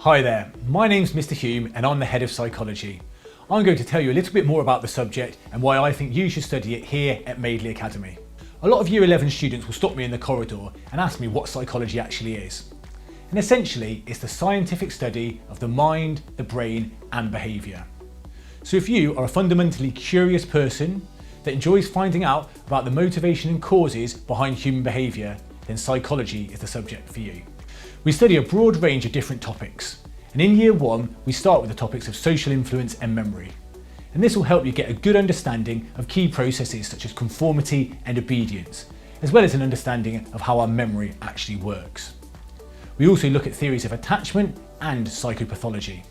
Hi there, my name's Mr. Hume and I'm the Head of Psychology. I'm going to tell you a little bit more about the subject and why I think you should study it here at Madeley Academy. A lot of Year 11 students will stop me in the corridor and ask me what psychology actually is. And essentially, it's the scientific study of the mind, the brain and behaviour. So if you are a fundamentally curious person that enjoys finding out about the motivation and causes behind human behaviour, then psychology is the subject for you. We study a broad range of different topics, and in Year 1 we start with the topics of social influence and memory. And this will help you get a good understanding of key processes such as conformity and obedience, as well as an understanding of how our memory actually works. We also look at theories of attachment and psychopathology.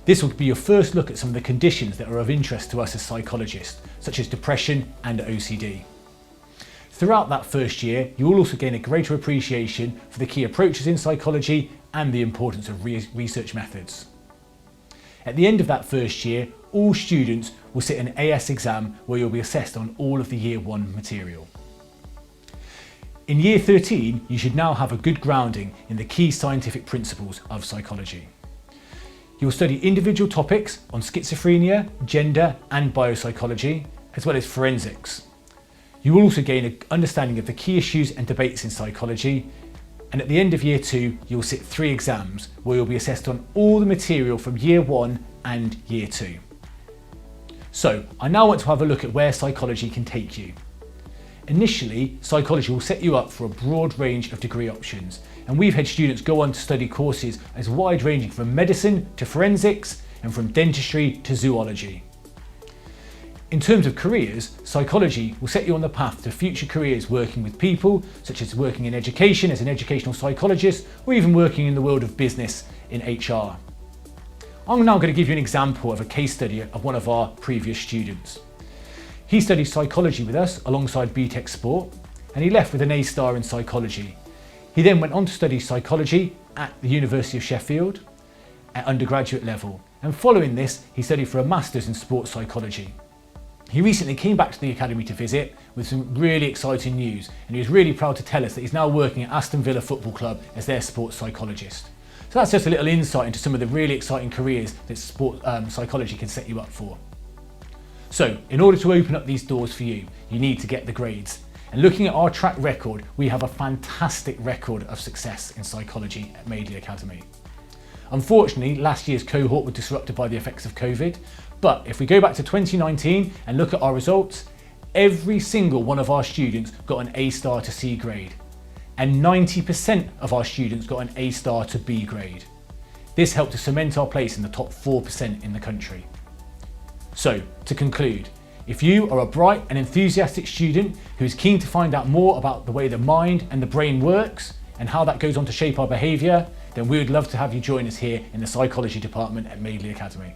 This will be your first look at some of the conditions that are of interest to us as psychologists, such as depression and OCD. Throughout that first year, you will also gain a greater appreciation for the key approaches in psychology and the importance of research methods. At the end of that first year, all students will sit an AS exam where you'll be assessed on all of the Year 1 material. In Year 13, you should now have a good grounding in the key scientific principles of psychology. You will study individual topics on schizophrenia, gender and biopsychology, as well as forensics. You will also gain an understanding of the key issues and debates in psychology, and at the end of Year 2 you'll sit 3 exams where you'll be assessed on all the material from Year 1 and Year 2. So I now want to have a look at where psychology can take you. Initially, psychology will set you up for a broad range of degree options, and we've had students go on to study courses as wide ranging from medicine to forensics and from dentistry to zoology. In terms of careers, psychology will set you on the path to future careers working with people, such as working in education as an educational psychologist, or even working in the world of business in HR. I'm now going to give you an example of a case study of one of our previous students. He studied psychology with us alongside BTEC Sport, and he left with an A star in psychology. He then went on to study psychology at the University of Sheffield at undergraduate level, and following this, he studied for a Masters in Sports Psychology. He recently came back to the Academy to visit with some really exciting news, and he was really proud to tell us that he's now working at Aston Villa Football Club as their sports psychologist. So that's just a little insight into some of the really exciting careers that psychology can set you up for. So in order to open up these doors for you, you need to get the grades. And looking at our track record, we have a fantastic record of success in psychology at Madeley Academy. Unfortunately, last year's cohort was disrupted by the effects of COVID, but if we go back to 2019 and look at our results, every single one of our students got an A star to C grade, and 90% of our students got an A star to B grade. This helped to cement our place in the top 4% in the country. So, to conclude, if you are a bright and enthusiastic student who is keen to find out more about the way the mind and the brain works and how that goes on to shape our behaviour, then we would love to have you join us here in the psychology department at Madeley Academy.